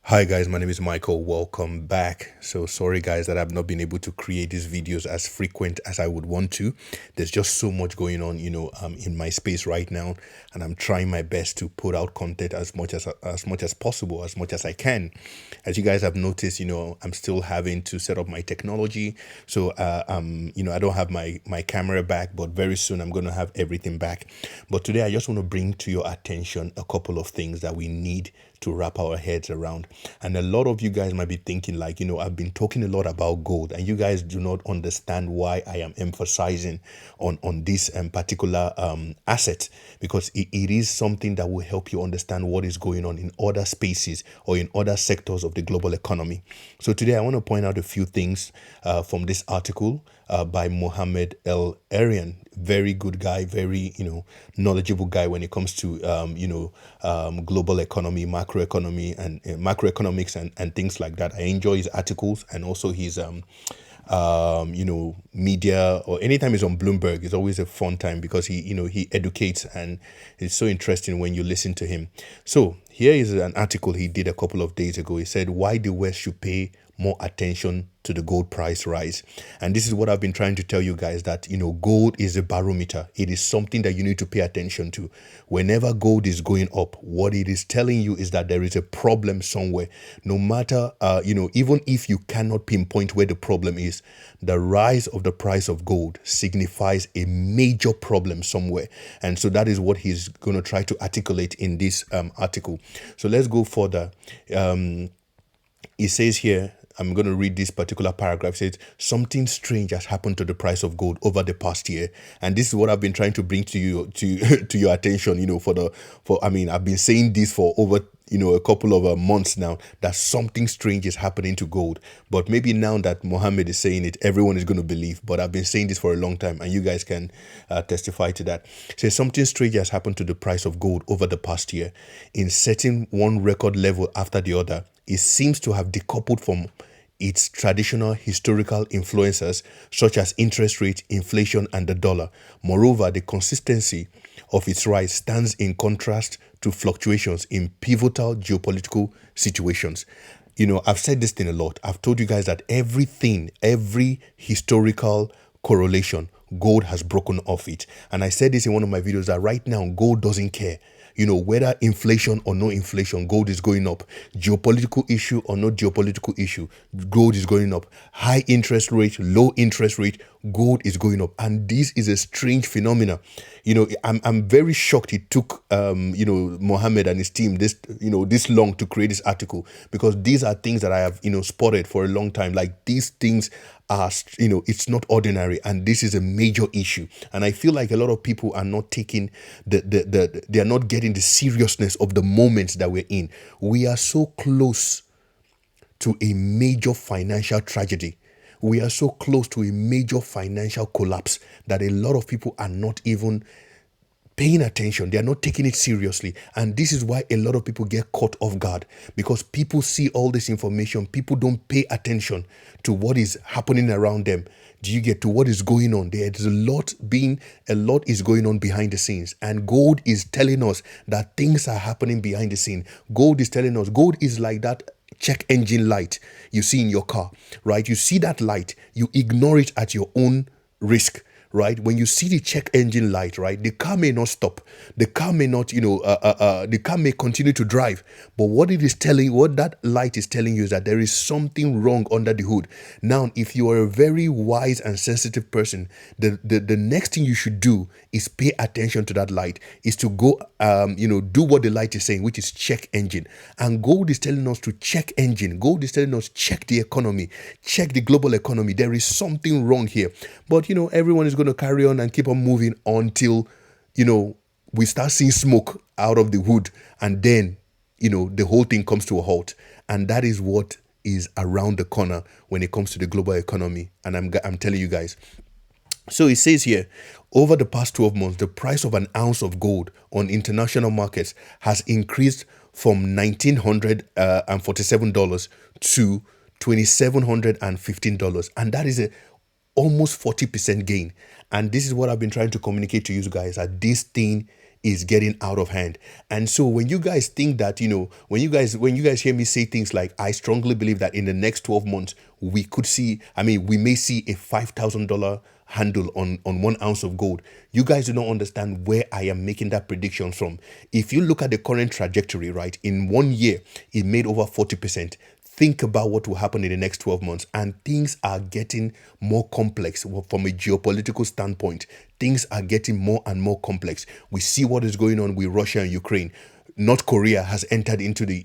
Hi guys, my name is Michael. Welcome back. So sorry guys that I've not been able to create these videos as frequent as I would want to. There's just so much going on, in my space right now, and I'm trying my best to put out content as much as possible, as much as I can. As you guys have noticed, I'm still having to set up my technology. So I don't have my camera back, but very soon I'm going to have everything back. But today I just want to bring to your attention a couple of things that we need to wrap our heads around. And a lot of you guys might be thinking, like, I've been talking a lot about gold, and you guys do not understand why I am emphasizing on this particular asset, because it is something that will help you understand what is going on in other spaces or in other sectors of the global economy. So today I want to point out a few things from this article by Mohammed El Arian. Very good guy, very knowledgeable guy when it comes to global economy, macroeconomy, and macroeconomics and things like that. I enjoy his articles and also his media, or anytime he's on Bloomberg, it's always a fun time because he educates, and it's so interesting when you listen to him. So here is an article he did a couple of days ago. He said why the West should pay more attention to the gold price rise. And this is what I've been trying to tell you guys, that gold is a barometer. It is something that you need to pay attention to. Whenever gold is going up, what it is telling you is that there is a problem somewhere. No matter even if you cannot pinpoint where the problem is, the rise of the price of gold signifies a major problem somewhere. And so that is what he's going to try to articulate in this article. So let's go further. It says here, I'm going to read this particular paragraph. It says something strange has happened to the price of gold over the past year, and this is what I've been trying to bring to you to your attention. I've been saying this for over a couple of months now, that something strange is happening to gold. But maybe now that Mohammed is saying it, everyone is going to believe. But I've been saying this for a long time, and you guys can testify to that. It says something strange has happened to the price of gold over the past year, in setting one record level after the other. It seems to have decoupled from its traditional historical influences such as interest rate, inflation, and the dollar. Moreover, the consistency of its rise stands in contrast to fluctuations in pivotal geopolitical situations. I've said this thing a lot. I've told you guys that every historical correlation, gold has broken off it. And I said this in one of my videos, that right now, gold doesn't care. Whether inflation or no inflation, gold is going up. Geopolitical issue or no geopolitical issue, gold is going up. High interest rate, low interest rate, gold is going up. And this is a strange phenomena. I'm very shocked it took Mohammed and his team this long to create this article, because these are things that I have spotted for a long time. Like, these things are, it's not ordinary, and this is a major issue. And I feel like a lot of people are not taking they are not getting the seriousness of the moments that we're in. We are so close to a major financial tragedy. We are so close to a major financial collapse that a lot of people are not even paying attention. They are not taking it seriously. And this is why a lot of people get caught off guard, because people see all this information. People don't pay attention to what is happening around them. Do you get to what is going on? There's a lot is going on behind the scenes. And gold is telling us that things are happening behind the scene. Gold is telling us, gold is like that check engine light you see in your car, right? You see that light, you ignore it at your own risk, right? When you see the check engine light, right, the car may not stop, the car may not, the car may continue to drive, but what that light is telling you is that there is something wrong under the hood. Now, if you are a very wise and sensitive person, the next thing you should do is pay attention to that light, is to go, do what the light is saying, which is check engine. And gold is telling us to check engine. Gold is telling us check the economy, check the global economy. There is something wrong here. But, everyone is going to carry on and keep on moving until, we start seeing smoke out of the hood. And then, the whole thing comes to a halt. And that is what is around the corner when it comes to the global economy. And I'm telling you guys. So it says here, over the past 12 months, the price of an ounce of gold on international markets has increased from $1,947 to $2,715. And that is a almost 40% gain. And this is what I've been trying to communicate to you guys, that this thing is getting out of hand. And so when you guys think that, when you guys hear me say things like, I strongly believe that in the next 12 months we may see a $5,000 handle on 1 ounce of gold. You guys do not understand where I am making that prediction from. If you look at the current trajectory, right, in 1 year it made over 40%. Think about what will happen in the next 12 months, and things are getting more complex from a geopolitical standpoint. Things are getting more and more complex. We see what is going on with Russia and Ukraine. North Korea has entered into the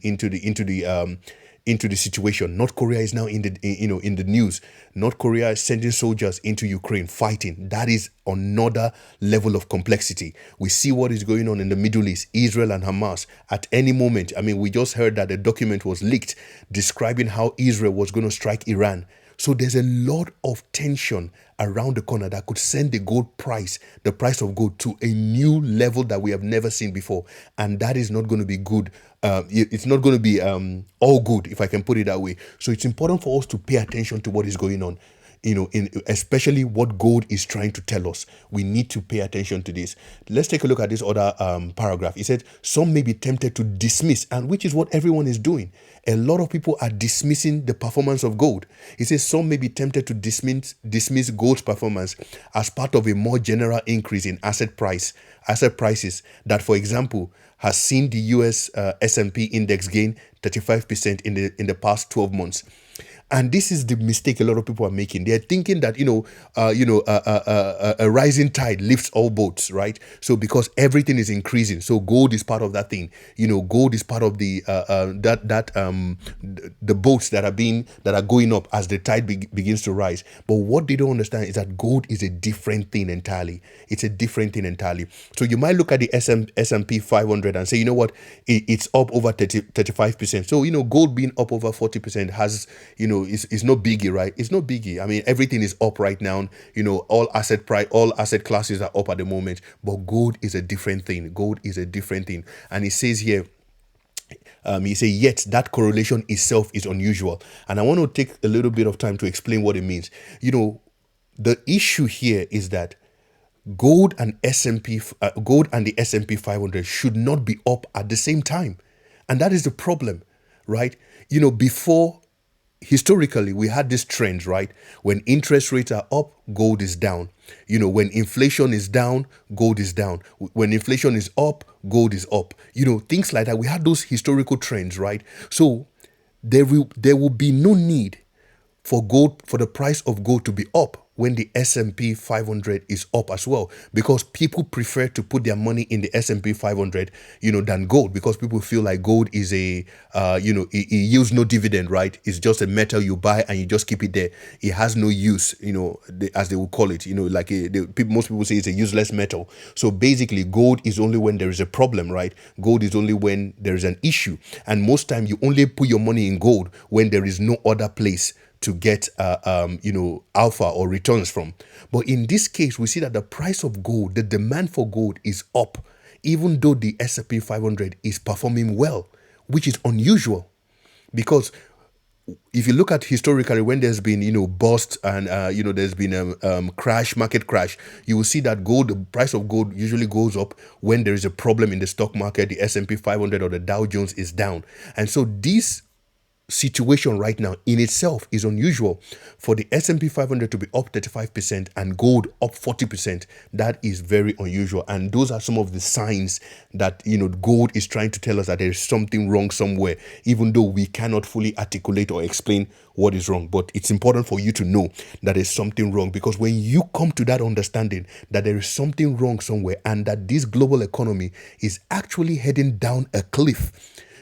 situation. North Korea is now in the news. North Korea is sending soldiers into Ukraine fighting. That is another level of complexity. We see what is going on in the Middle East, Israel and Hamas. At any moment, we just heard that a document was leaked describing how Israel was going to strike Iran. So there's a lot of tension around the corner that could send the price of gold, to a new level that we have never seen before. And that is not going to be good. It's not going to be all good, if I can put it that way. So it's important for us to pay attention to what is going on. Especially what gold is trying to tell us. We need to pay attention to this. Let's take a look at this other paragraph. It said, some may be tempted to dismiss, and which is what everyone is doing. A lot of people are dismissing the performance of gold. It says some may be tempted to dismiss gold's performance as part of a more general increase in asset prices that, for example, has seen the US S&P index gain 35% in the past 12 months. And this is the mistake a lot of people are making. They're thinking that a rising tide lifts all boats, right? So because everything is increasing, so gold is part of that thing. Gold is part of the boats that are going up as the tide begins to rise. But what they don't understand is that gold is a different thing entirely. It's a different thing entirely. So you might look at the S&P 500 and say, you know what, it's up over 35%. So gold being up over 40% has it's no biggie, right? It's no biggie. Everything is up right now. All asset classes are up at the moment. But gold is a different thing. Gold is a different thing. And it says here, he says, yet that correlation itself is unusual. And I want to take a little bit of time to explain what it means. The issue here is that gold and the S&P 500 should not be up at the same time. And that is the problem, right? Before, historically, we had this trend, right? When interest rates are up, gold is down. When inflation is down, gold is down. When inflation is up, gold is up. Things like that. We had those historical trends, right? So there will be no need for the price of gold to be up when the S&P 500 is up as well, because people prefer to put their money in the S&P 500, than gold, because people feel like gold is it yields no dividend, right? It's just a metal you buy and you just keep it there. It has no use, as they will call it, most people say it's a useless metal. So basically, gold is only when there is a problem, right? Gold is only when there is an issue. And most time you only put your money in gold when there is no other place to get alpha or returns from. But in this case, we see that the price of gold, the demand for gold is up, even though the S&P 500 is performing well, which is unusual. Because if you look at historically, when there's been bust and there's been market crash, you will see that the price of gold usually goes up when there is a problem in the stock market. The S&P 500 or the Dow Jones is down. And so this situation right now in itself is unusual. For the S&P 500 to be up 35% and gold up 40%, that is very unusual. And those are some of the signs that gold is trying to tell us that there is something wrong somewhere, even though we cannot fully articulate or explain what is wrong. But it's important for you to know that there's something wrong, because when you come to that understanding that there is something wrong somewhere and that this global economy is actually heading down a cliff,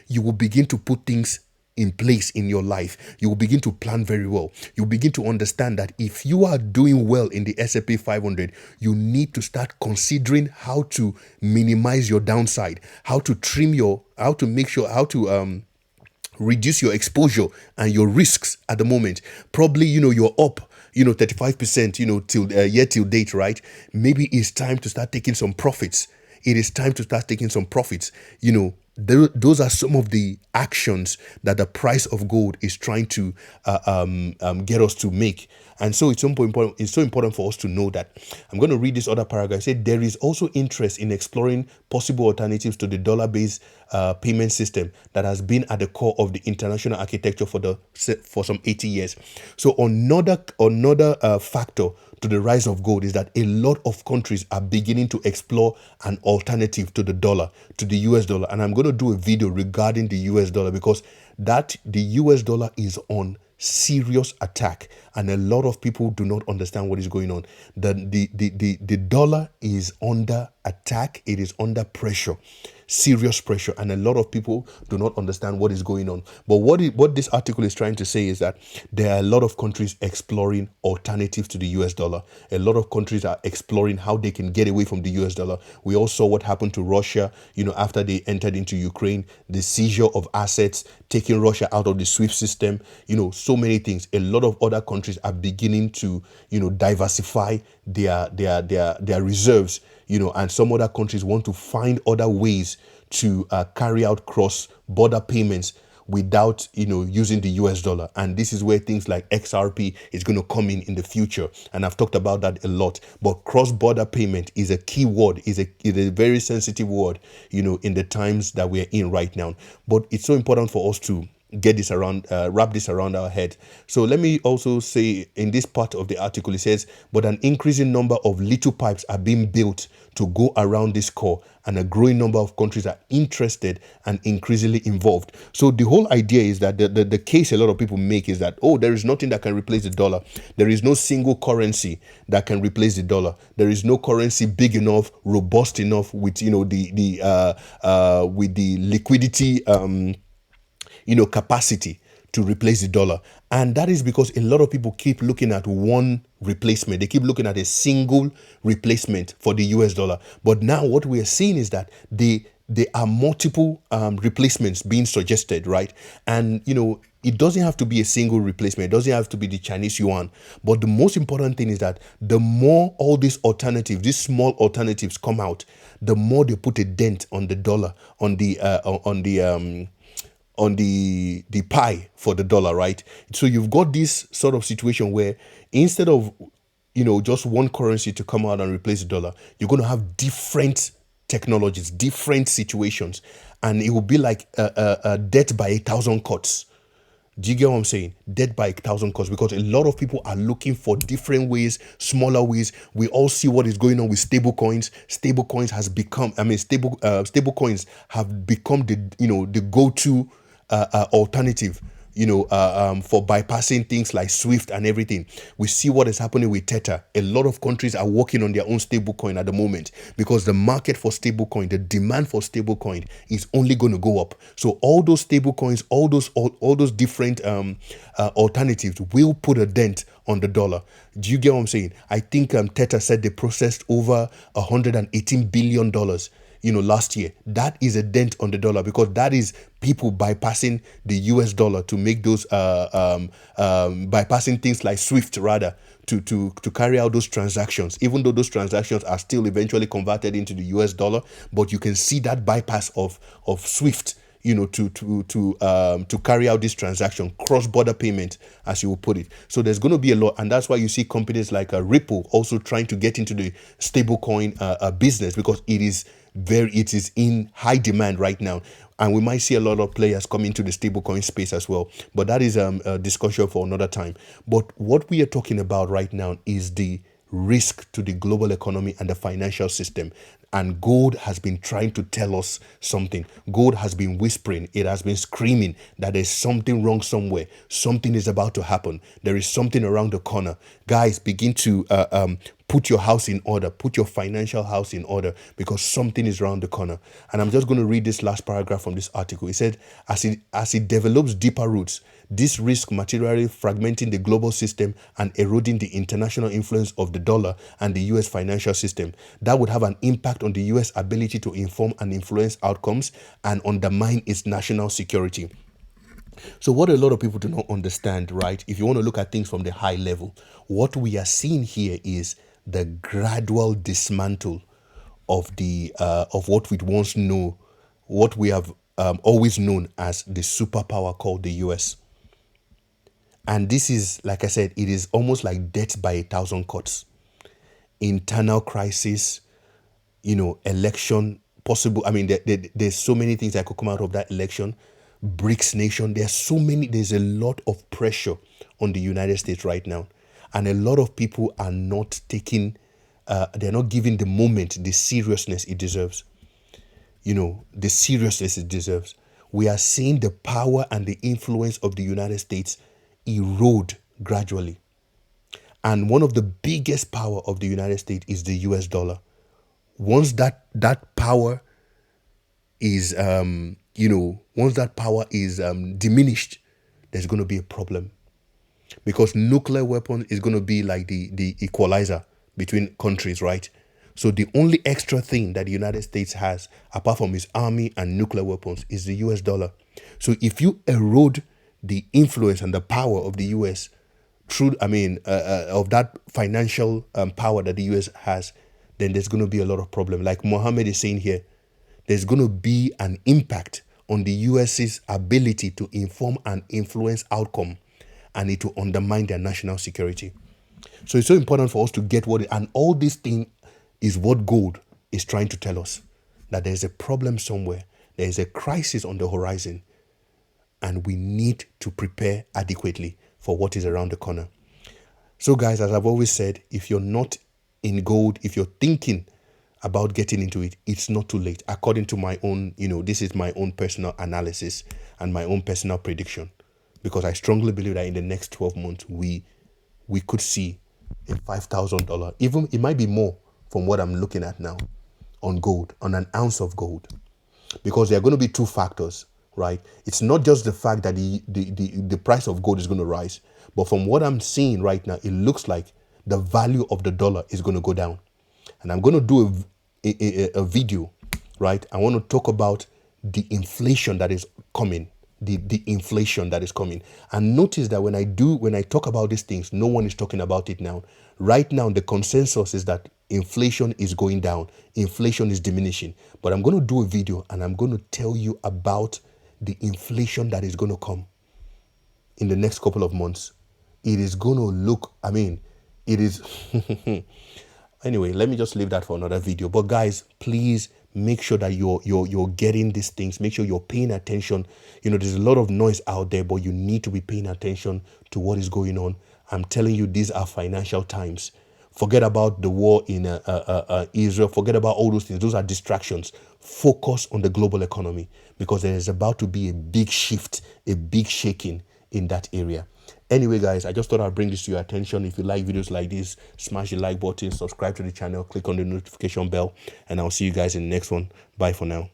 you will begin to put things in place in your life. You will begin to plan very well. You begin to understand that if you are doing well in the S&P 500, you need to start considering how to minimize your downside, how to reduce your exposure and your risks at the moment. Probably, you're up 35%, till date, right? Maybe it's time to start taking some profits. It is time to start taking some profits. those are some of the actions that the price of gold is trying to get us to make. And so it's so important. It's so important for us to know that. I'm going to read this other paragraph. It said there is also interest in exploring possible alternatives to the dollar-based payment system that has been at the core of the international architecture for some 80 years. So another factor to the rise of gold is that a lot of countries are beginning to explore an alternative to the dollar, to the US dollar. And I'm going to do a video regarding the US dollar because the US dollar is on serious attack, and a lot of people do not understand what is going on. The dollar is under attack. It is under pressure, serious pressure, and a lot of people do not understand what is going on. But what this article is trying to say is that there are a lot of countries exploring alternatives to the US dollar. A lot of countries are exploring how they can get away from the US dollar. We all saw what happened to Russia, after they entered into Ukraine, the seizure of assets, taking Russia out of the SWIFT system, so many things. A lot of other countries are beginning to, diversify their reserves, and some other countries want to find other ways to carry out cross-border payments without using the US dollar. And this is where things like XRP is going to come in the future, and I've talked about that a lot. But cross-border payment is a key word, is a very sensitive word in the times that we're in right now. But it's so important for us to get this around, wrap this around our head. So let me also say, in this part of the article, it says, but an increasing number of little pipes are being built to go around this core, and a growing number of countries are interested and increasingly involved. So the whole idea is that the case a lot of people make is that, there is nothing that can replace the dollar. There is no single currency that can replace the dollar. There is no currency big enough, robust enough with with the liquidity capacity to replace the dollar. And that is because a lot of people keep looking at one replacement. They keep looking at a single replacement for the US dollar. But now what we are seeing is that there are multiple replacements being suggested, right? And, it doesn't have to be a single replacement. It doesn't have to be the Chinese yuan. But the most important thing is that the more all these alternatives, these small alternatives come out, the more they put a dent on the dollar, on the pie for the dollar, right? So you've got this sort of situation where instead of just one currency to come out and replace the dollar, you're going to have different technologies, different situations, and it will be like a death by 1,000 cuts. Do you get what I'm saying? Death by 1,000 cuts, because a lot of people are looking for different ways, smaller ways. We all see what is going on with stable coins. Stable coins has become, stable coins have become the go-to alternative, for bypassing things like SWIFT and everything. We see what is happening with Tether. A lot of countries are working on their own stablecoin at the moment because the market for stablecoin, the demand for stablecoin is only going to go up. So all those stablecoins, all those different alternatives will put a dent on the dollar. Do you get what I'm saying? I think Tether said they processed over $118 billion last year. That is a dent on the dollar, because that is people bypassing the US dollar to make those bypassing things like SWIFT, rather, to carry out those transactions, even though those transactions are still eventually converted into the US dollar. But you can see that bypass of SWIFT, to carry out this transaction, cross-border payment, as you will put it. So there's going to be a lot, and that's why you see companies like Ripple also trying to get into the stablecoin business, because it is in high demand right now, and we might see a lot of players come into the stablecoin space as well. But that is a discussion for another time. But what we are talking about right now is the risk to the global economy and the financial system. And gold has been trying to tell us something. Gold has been whispering. It has been screaming that there's something wrong somewhere. Something is about to happen. There is something around the corner. Guys, begin to put your house in order. Put your financial house in order, because something is around the corner. And I'm just going to read this last paragraph from this article. It said, as it develops deeper roots, this risk materially fragmenting the global system and eroding the international influence of the dollar and the US financial system. That would have an impact on the US ability to inform and influence outcomes and undermine its national security. So what a lot of people do not understand, right? If you want to look at things from the high level, what we are seeing here is the gradual dismantle of what we once know, what we have always known as the superpower called the US. And this is, like I said, it is almost like death by 1,000 cuts. Internal crisis, election possible. I mean, there's so many things that could come out of that election. BRICS nation. There's a lot of pressure on the United States right now. And a lot of people are not they're not giving the moment the seriousness it deserves. The seriousness it deserves. We are seeing the power and the influence of the United States erode gradually. And one of the biggest power of the United States is the US dollar. Once that power is diminished, there's going to be a problem, because nuclear weapon is going to be like the equalizer between countries, right? So the only extra thing that the United States has, apart from its army and nuclear weapons, is the US dollar. So if you erode the influence and the power of the US through, of that financial power that the US has, then there's going to be a lot of problem. Like Mohammed is saying here, there's going to be an impact on the US's ability to inform and influence outcome, and it will undermine their national security. So it's so important for us to get and all this thing is what gold is trying to tell us, that there's a problem somewhere. There is a crisis on the horizon, and we need to prepare adequately for what is around the corner. So guys, as I've always said, if you're not in gold, if you're thinking about getting into it, it's not too late. According to my own, this is my own personal analysis and my own personal prediction, because I strongly believe that in the next 12 months, we could see a $5,000, even it might be more from what I'm looking at now, on gold, on an ounce of gold, because there are going to be two factors, right? It's not just the fact that the price of gold is going to rise, but from what I'm seeing right now, it looks like the value of the dollar is going to go down. And I'm going to do a video, right? I want to talk about the inflation that is coming, the inflation that is coming. And notice that when I talk about these things, no one is talking about it now. Right now, the consensus is that inflation is going down, inflation is diminishing. But I'm going to do a video and I'm going to tell you about the inflation that is going to come in the next couple of months. It is going to look, it is... Anyway, let me just leave that for another video. But guys, please make sure that you're getting these things. Make sure you're paying attention. There's a lot of noise out there, but you need to be paying attention to what is going on. I'm telling you, these are financial times. Forget about the war in Israel. Forget about all those things. Those are distractions. Focus on the global economy, because there is about to be a big shift, a big shaking in that area. Anyway, guys, I just thought I'd bring this to your attention. If you like videos like this, smash the like button, subscribe to the channel, click on the notification bell, and I'll see you guys in the next one. Bye for now.